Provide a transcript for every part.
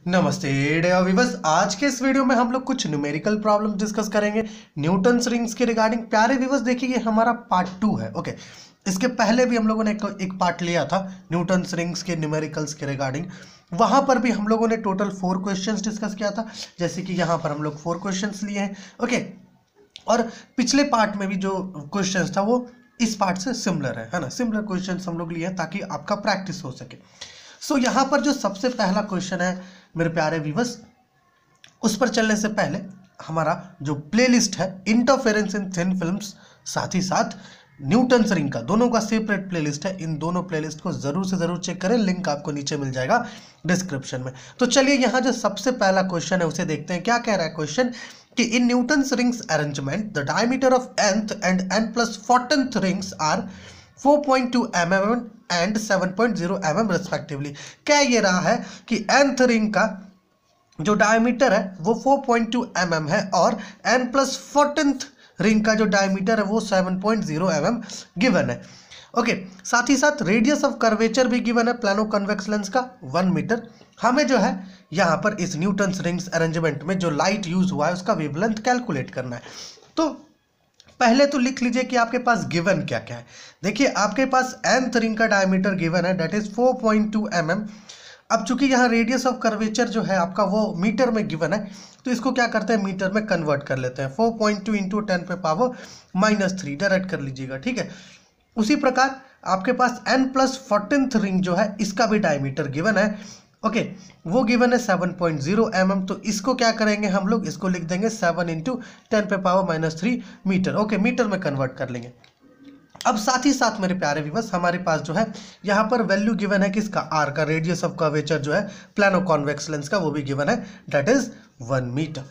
नमस्ते dear viewers. आज के इस वीडियो में हम लोग कुछ न्यूमेरिकल प्रॉब्लम डिस्कस करेंगे न्यूटन्स रिंग्स के रिगार्डिंग। प्यारे व्यूअर्स देखिए, ये हमारा पार्ट 2 है। ओके, इसके पहले भी हम लोगों ने एक पार्ट लिया था न्यूटन्स रिंग्स के न्यूमेरिकल्स के रिगार्डिंग। वहां पर भी हम लोगों ने टोटल 4 क्वेश्चंस डिस्कस किया था, जैसे कि यहाँ पर हम लोग 4 क्वेश्चंस लिए हैं। ओके, और पिछले पार्ट में भी जो क्वेश्चंस था वो इस पार्ट से सिमिलर है ना। सिमिलर क्वेश्चंस हम लोग लिए हैं ताकि आपका प्रैक्टिस हो सके। सो यहाँ पर जो सबसे पहला क्वेश्चन है मेरे प्यारे व्यूअर्स, उस पर चलने से पहले हमारा जो प्लेलिस्ट है इंटरफेरेंस इन थिन फिल्म्स, साथ ही साथ न्यूटन्स रिंग का, दोनों का सेपरेट प्लेलिस्ट है। इन दोनों प्लेलिस्ट को जरूर से जरूर चेक करें, लिंक आपको नीचे मिल जाएगा डिस्क्रिप्शन में। तो चलिए यहाँ जो सबसे पहला क्वेश्चन है उसे देखते हैं। क्या कह रहा है क्वेश्चन कि in Newton's rings arrangement the diameter of nth and n+14th rings are 4.2 mm and 7.0 mm respectively. कह ये रहा है कि nth रिंग का जो डायमीटर है वो 4.2 mm है और n+14th रिंग का जो डायमीटर है वो 7.0 mm गिवन है। ओके, साथ ही साथ रेडियस ऑफ कर्वेचर भी गिवन है प्लानो कन्वेक्स लेंस का 1 मीटर। हमें जो है यहाँ पर इस न्यूटन्स रिंग्स अरेंजमेंट में जो लाइट यूज हुआ है उसका वेवलेंथ कैलकुलेट करना है। तो पहले तो लिख लीजिए कि आपके पास गिवन क्या क्या है। देखिए, आपके पास nth रिंग का डायमीटर गिवन है, दैट इज 4.2 mm। अब चूंकि यहाँ रेडियस ऑफ कर्वेचर जो है आपका वो मीटर में गिवन है, तो इसको क्या करते हैं, मीटर में कन्वर्ट कर लेते हैं। 4.2 इंटू 10⁻³ डायरेक्ट कर लीजिएगा, ठीक है। उसी प्रकार आपके पास n+14th रिंग जो है इसका भी डायमीटर गिवन है। ओके, वो गिवन है 7.0 mm। तो इसको क्या करेंगे हम लोग, इसको लिख देंगे 7 इंटू 10⁻³ मीटर। ओके, मीटर में कन्वर्ट कर लेंगे। अब साथ ही साथ मेरे प्यारे व्यूअर्स, हमारे पास जो है यहाँ पर वैल्यू गिवन है किसका, आर का, रेडियस ऑफ कर्वेचर जो है प्लानो कॉन्वेक्स लेंस का, वो भी गिवन है, दैट इज 1 मीटर।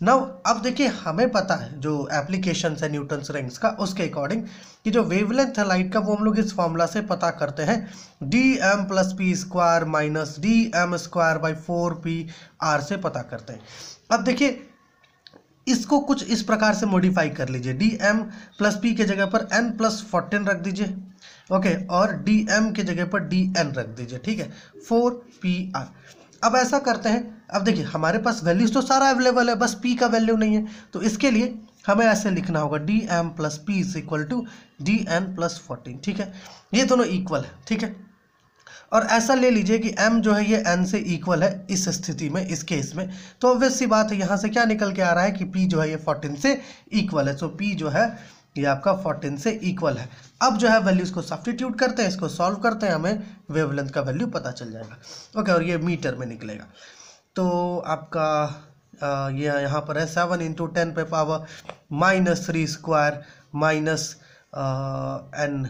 नाउ अब देखिए, हमें पता है जो एप्लीकेशन है न्यूटन्स रिंग्स का, उसके अकॉर्डिंग कि जो वेवलेंथ है लाइट का वो हम लोग इस फॉर्मूला से पता करते हैं, dm+p² - dm²/4pr से पता करते हैं। अब देखिए, इसको कुछ इस प्रकार से मॉडिफाई कर लीजिए, dm+p के जगह पर n+14 रख दीजिए। ओके, और dm के जगह पर dn रख दीजिए, ठीक है, 4pr। अब ऐसा करते हैं, अब देखिए हमारे पास वैल्यूज तो सारा अवेलेबल है, बस p का वैल्यू नहीं है। तो इसके लिए हमें ऐसे लिखना होगा dm+p = dn+14, ठीक है। ये दोनों इक्वल है, ठीक है। और ऐसा ले लीजिए कि m जो है ये n से इक्वल है इस स्थिति में, इस केस में। तो ऑब्वियस सी बात है, यहाँ से क्या निकल के आ रहा है कि p जो है ये 14 से इक्वल है। सो p जो है ये आपका 14 से इक्वल है। अब जो है वैल्यूज को सब्स्टिट्यूट करते हैं, इसको सॉल्व करते हैं, हमें वेवलेंथ का वैल्यू पता चल जाएगा। ओके, और ये मीटर में निकलेगा। तो आपका ये यहाँ पर है 7 इंटू 10⁻³ माइनस n,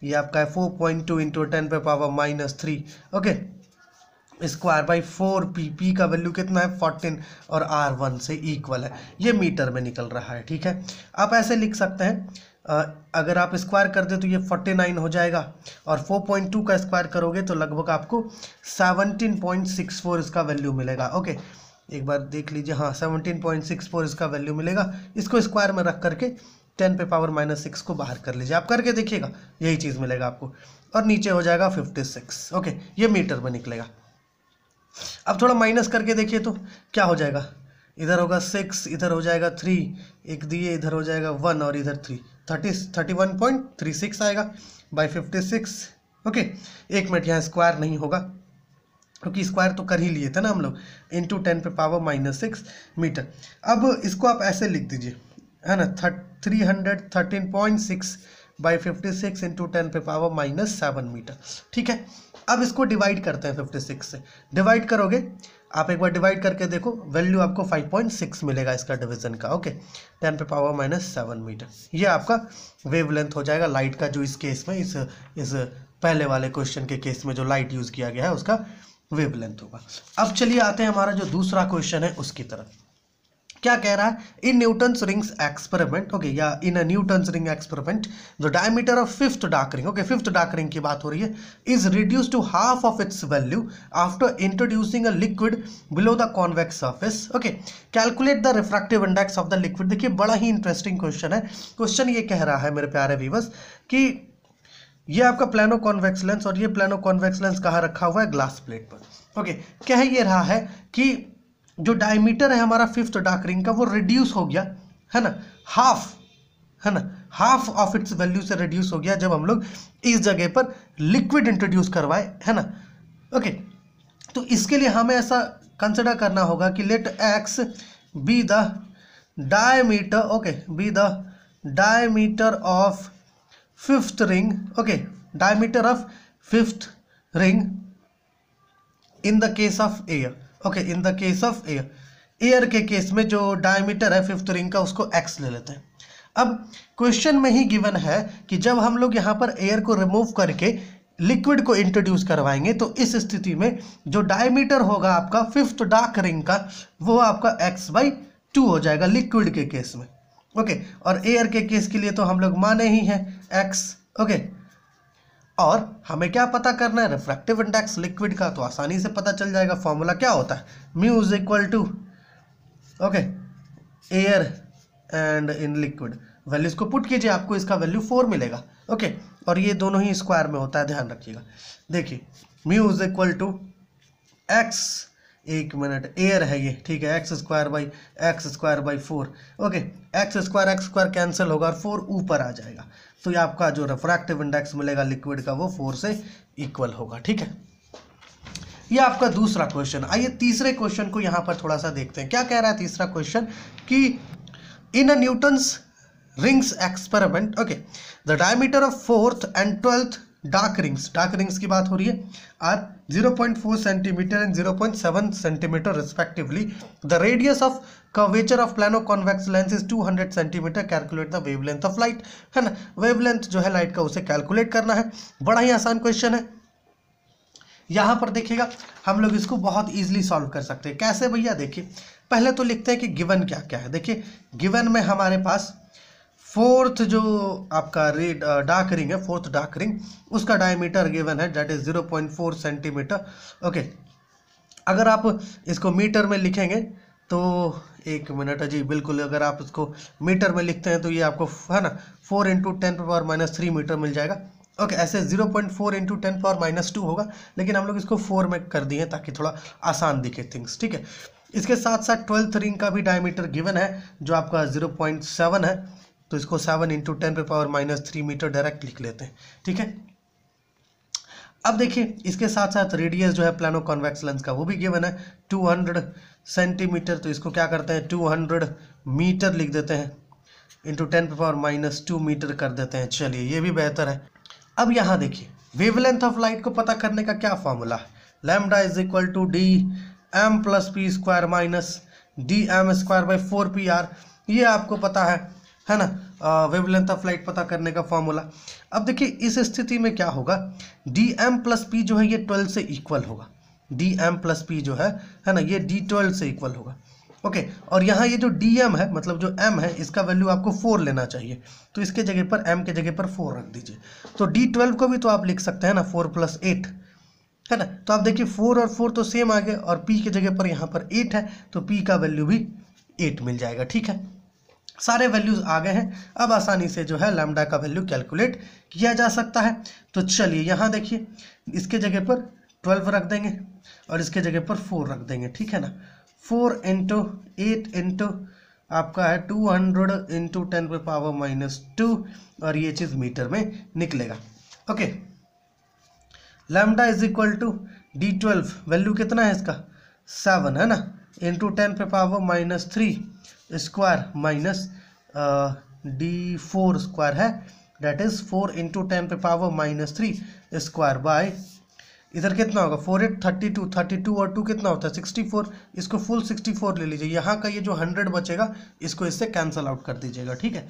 ये आपका है 4.2 इंटू 10⁻³ ओके, ²/4p। p का वैल्यू कितना है, 14, और r 1 से इक्वल है, ये मीटर में निकल रहा है, ठीक है। आप ऐसे लिख सकते हैं, अगर आप स्क्वायर कर दे तो ये 49 हो जाएगा, और 4.2 का स्क्वायर करोगे तो लगभग आपको 17.64 इसका वैल्यू मिलेगा। ओके, एक बार देख लीजिए, हाँ 17.64 इसका वैल्यू मिलेगा। इसको स्क्वायर में रख करके 10⁻⁻6 को बाहर कर लीजिए, आप करके देखिएगा, यही चीज़ मिलेगा आपको, और नीचे हो जाएगा 56। ओके, ये मीटर में निकलेगा। अब थोड़ा माइनस करके देखिए तो क्या हो जाएगा, इधर होगा 6, इधर हो जाएगा 3, एक दिए, इधर हो जाएगा 1 और इधर 3, 31.36 आएगा बाई 56। ओके, 1 मिनट, यहाँ स्क्वायर नहीं होगा क्योंकि स्क्वायर तो कर ही लिए थे ना हम लोग, इंटू 10⁻⁻6 मीटर। अब इसको आप ऐसे लिख दीजिए, है ना, 313.6 बाई 56 इंटू 10⁻⁻7 मीटर, ठीक है। अब इसको डिवाइड करते हैं, 56 से डिवाइड करोगे, आप एक बार डिवाइड करके देखो, वैल्यू आपको 5.6 मिलेगा इसका डिवीजन का। ओके, 10⁻⁻7 मीटर, ये आपका वेवलेंथ हो जाएगा लाइट का, जो इस केस में, इस पहले वाले क्वेश्चन के केस में जो लाइट यूज किया गया है उसका वेवलेंथ होगा। अब चलिए आते हैं हमारा जो दूसरा क्वेश्चन है उसकी तरफ। क्या कह रहा है, in Newton's rings experiment, okay, या in a Newton's ring experiment the diameter of 5th dark ring, okay, 5th dark ring की बात हो रही है, is reduce to half of its value after introducing a liquid below the convex surface. Okay, calculate the refractive index of the liquid. देखिए, बड़ा ही interesting question है। Question ये कह रहा है मेरे प्यारे व्यूअर्स कि ये आपका प्लानो कॉन्वेक्स लेंस, और ये प्लानो कॉन्वेक्स लेंस कहाँ रखा हुआ है, ग्लास प्लेट पर। ओके, क्या है ये रहा है कि जो डायमीटर है हमारा फिफ्थ डार्क रिंग का वो रिड्यूस हो गया है ना, हाफ, है ना, हाफ ऑफ इट्स वैल्यू से रिड्यूस हो गया जब हम लोग इस जगह पर लिक्विड इंट्रोड्यूस करवाए, है ना। ओके, तो इसके लिए हमें ऐसा कंसिडर करना होगा कि let X be the diameter, okay, be the diameter of fifth ring, okay, diameter of fifth ring in the case of air, okay, in the case of air, air के case में जो diameter है fifth ring का उसको x ले लेते हैं। अब क्वेश्चन में ही गिवन है कि जब हम लोग यहाँ पर एयर को रिमूव करके लिक्विड को इंट्रोड्यूस करवाएंगे तो इस स्थिति में जो डायमीटर होगा आपका फिफ्थ डार्क रिंग का वो आपका x/2 हो जाएगा लिक्विड के केस में, ओके। और एयर के केस के लिए तो हम लोग माने ही हैं x, ओके। और हमें क्या पता करना है, रिफ्रैक्टिव इंडेक्स लिक्विड का, तो आसानी से पता चल जाएगा। फॉर्मूला क्या होता है, mu is equal to, okay, air and in liquid, values को पुट कीजिए, आपको इसका वैल्यू 4 मिलेगा, ओके। और ये दोनों ही स्क्वायर में होता है, ध्यान रखिएगा। देखिए mu is equal to X, एक मिनट, एयर है ये, ठीक है, X square by 4, okay, X square cancel होगा और 4 ऊपर आ जाएगा, तो ये आपका जो रिफ्रैक्टिव इंडेक्स मिलेगा लिक्विड का वो 4 से इक्वल होगा, ठीक है। ये आपका दूसरा क्वेश्चन। आइए तीसरे क्वेश्चन को यहाँ पर थोड़ा सा देखते हैं। क्या कह रहा है तीसरा क्वेश्चन कि in a Newton's rings experiment, okay, the diameter of fourth and 12th dark rings की बात हो रही है, are 0.4 centimetre and 0.7 centimetre respectively. The radius of curvature of plano convex lens is 200 centimetre, calculate the wavelength of light, है ना। Wavelength जो है light का उसे कैलकुलेट करना है। बड़ा ही आसान क्वेश्चन है। यहाँ पर देखिएगा हम लोग इसको बहुत इजीली सॉल्व कर सकते हैं। कैसे भैया, देखिए पहले तो लिखते हैं कि गिवन क्या क्या है। देखिए गिवन में हमारे पास फोर्थ जो आपका डार्क रिंग है, फोर्थ डार्क रिंग, उसका डायमीटर गिवन है, दैट इज 0.4 सेंटीमीटर, ओके। अगर आप इसको मीटर में लिखेंगे तो एक मिनट जी, बिल्कुल, अगर आप इसको मीटर में लिखते हैं तो ये आपको, है ना, 4 × 10⁻³ मीटर मिल जाएगा, ओके। ऐसे 0.4 × 10⁻² होगा, लेकिन हम लोग इसको 4 में कर दिए ताकि थोड़ा आसान दिखे थिंग्स, ठीक है। इसके साथ साथ 12th रिंग का भी डायमीटर गिवन है जो आपका 0.7 है, तो इसको 7 × 10⁻³ मीटर डायरेक्ट लिख लेते हैं, ठीक है। अब देखिए इसके साथ साथ रेडियस जो है प्लानो कॉन्वेक्स लेंस का वो भी गिवन है 200 सेंटीमीटर, तो इसको क्या करते हैं 200 मीटर लिख देते हैं, × 10⁻² मीटर कर देते हैं। चलिए ये भी बेहतर है। अब यहाँ देखिए वेवलेंथ ऑफ लाइट को पता करने का क्या फॉर्मूला है, lambda is equal to dm + p² - dm²/4pr, ये आपको पता है ना, वेवलेंथ ऑफ लाइट पता करने का फॉर्मूला। अब देखिए इस स्थिति में क्या होगा, dm + p जो है ये 12 से इक्वल होगा, dm + p जो है ना, ये d12 से इक्वल होगा, ओके। और यहाँ ये जो dm है, मतलब जो m है, इसका वैल्यू आपको 4 लेना चाहिए, तो इसके जगह पर m के जगह पर 4 रख दीजिए। तो d12 को भी तो आप लिख सकते हैं ना 4 + 8, है ना। तो आप देखिए 4 और 4 तो सेम आ गए, और p के जगह पर यहाँ पर 8 है, तो p का वैल्यू भी 8 मिल जाएगा, ठीक है। सारे वैल्यूज आ गए हैं। अब आसानी से जो है लैम्डा का वैल्यू कैलकुलेट किया जा सकता है। तो चलिए यहाँ देखिए इसके जगह पर 12 रख देंगे और इसके जगह पर 4 रख देंगे, ठीक है ना। 4 × 8 × आपका है 200 × 10⁻², और ये चीज़ मीटर में निकलेगा, okay. Lambda is equal to d12, value कितना है इसका 7, है ना, × 10⁻³ स्क्वायर माइनस d4 स्क्वायर है, डेट इज 4 × 10⁻³ स्क्वायर बाय, इधर कितना होगा 4 8 32, 32 और 2 कितना होता है 64, इसको फुल 64 ले लीजिए। यहाँ का ये जो 100 बचेगा इसको इससे कैंसल आउट कर दीजिएगा, ठीक है।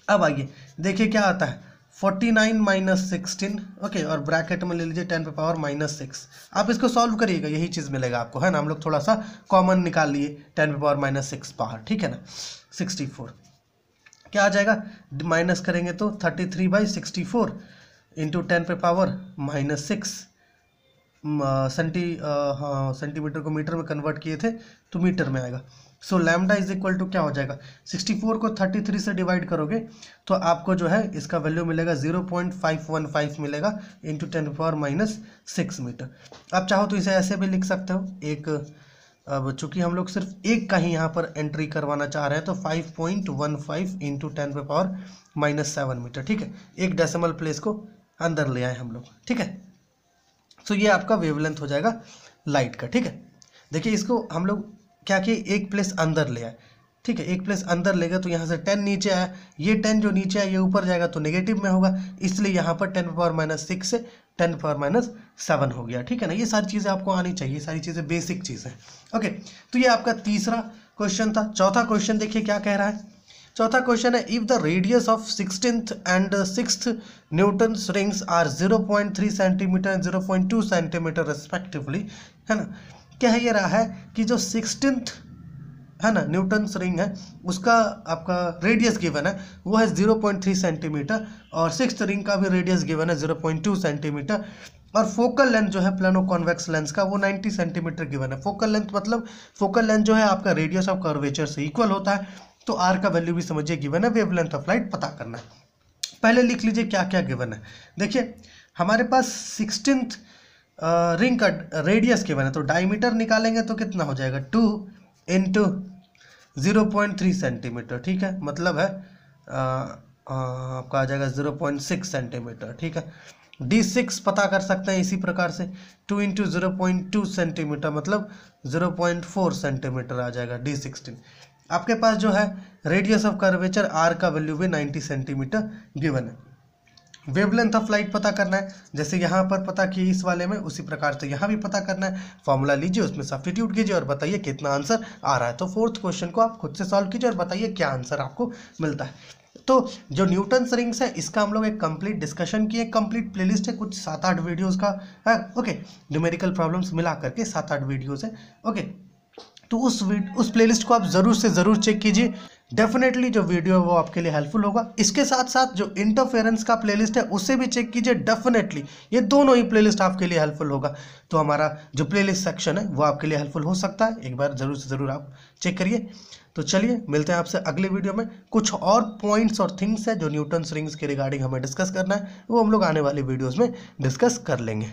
अब आइए देखिए क्या आता है 49 - 16, ओके, और ब्रैकेट में ले लीजिए 10⁻⁻6। आप इसको सॉल्व करिएगा, यही चीज़ मिलेगा आपको, है ना। हम लोग थोड़ा सा कॉमन निकाल लिए 10⁻6 बाहर, ठीक है ना। 64 क्या आ जाएगा, माइनस करेंगे तो 33/64 × 10⁻6 सेंटीमीटर को मीटर में कन्वर्ट किए थे तो मीटर में आएगा। So lambda is equal to क्या हो जाएगा, 64 को 33 से डिवाइड करोगे तो आपको जो है इसका वैल्यू मिलेगा 0.515 मिलेगा इंटू 10⁻⁻6 मीटर। आप चाहो तो इसे ऐसे भी लिख सकते हो एक, अब चूंकि हम लोग सिर्फ एक का ही यहाँ पर एंट्री करवाना चाह रहे हैं तो 5.15 इंटू 10⁻⁻7 मीटर, ठीक है। एक डेसिमल प्लेस को अंदर ले आए हम लोग, ठीक है। तो ये आपका वेवलेंथ हो जाएगा लाइट का, ठीक है। देखिए इसको हम लोग क्या किए, एक प्लेस अंदर ले आए, ठीक है। एक प्लेस अंदर लेगा तो यहाँ से 10 नीचे आया, ये 10 जो नीचे आया ये ऊपर जाएगा तो नेगेटिव में होगा, इसलिए यहाँ पर 10⁻⁻6 से 10⁻�7 हो गया, ठीक है ना। ये सारी चीज़ें आपको आनी चाहिए, सारी चीज़ें बेसिक चीज़ें। ओके, तो ये आपका तीसरा क्वेश्चन था। चौथा क्वेश्चन देखिए क्या कह रहा है। चौथा क्वेश्चन है, if the radius of 16th and 6th Newton's rings are 0.3 centimetre and 0.2 centimetre respectively, है ना। कह ये रहा है कि जो 16th है ना न्यूटन्स रिंग है उसका आपका रेडियस गिवन है वो है 0.3 सेंटीमीटर और 6th रिंग का भी रेडियस गिवन है 0.2 सेंटीमीटर और फोकल लेंथ जो है प्लानो कॉन्वेक्स लेंस का वो 90 सेंटीमीटर गिवन है। फोकल लेंथ मतलब फोकल लेंथ जो है आपका रेडियस ऑफ कर्वेचर से इक्वल होता है, तो आर का वैल्यू भी समझिए गिवन है, वेवलेंथ ऑफ लाइट पता करना है। पहले लिख लीजिए क्या क्या गिवन है। देखिए हमारे पास 16th रिंग का रेडियस गिवन है तो डायमीटर निकालेंगे तो कितना हो जाएगा 2 इंटू 0.3 सेंटीमीटर, ठीक है। मतलब है आपका आ जाएगा 0.6 सेंटीमीटर, ठीक है। D6 पता कर सकते हैं इसी प्रकार से 2 इंटू 0.2 सेंटीमीटर मतलब 0.4 सेंटीमीटर आ जाएगा D16। आपके पास जो है रेडियस ऑफ कर्वेचर आर का वैल्यू भी 90 सेंटीमीटर गिवन है। वेवलेंथ ऑफ लाइट पता करना है, जैसे यहाँ पर पता किए इस वाले में उसी प्रकार से यहाँ भी पता करना है। फॉर्मूला लीजिए उसमें सब्स्टिट्यूट कीजिए और बताइए कितना आंसर आ रहा है। तो फोर्थ क्वेश्चन को आप खुद से सॉल्व कीजिए और बताइए क्या आंसर आपको मिलता है। तो जो न्यूटन्स रिंग्स है इसका हम लोग एक कंप्लीट डिस्कशन किए, कंप्लीट प्लेलिस्ट है, कुछ 7-8 वीडियोस का है। ओके, न्यूमेरिकल प्रॉब्लम्स मिला करके 7-8 वीडियोस है। ओके, तो उस प्लेलिस्ट को आप ज़रूर से ज़रूर चेक कीजिए, डेफिनेटली जो वीडियो है वो आपके लिए हेल्पफुल होगा। इसके साथ साथ जो इंटरफेरेंस का प्लेलिस्ट है उसे भी चेक कीजिए, डेफिनेटली ये दोनों ही प्लेलिस्ट आपके लिए हेल्पफुल होगा। तो हमारा जो प्लेलिस्ट सेक्शन है वो आपके लिए हेल्पफुल हो सकता है, एक बार ज़रूर से ज़रूर आप चेक करिए। तो चलिए मिलते हैं आपसे अगले वीडियो में। कुछ और पॉइंट्स और थिंग्स है जो न्यूटन्स रिंग्स के रिगार्डिंग हमें डिस्कस करना है वो हम लोग आने वाले वीडियोज़ में डिस्कस कर लेंगे।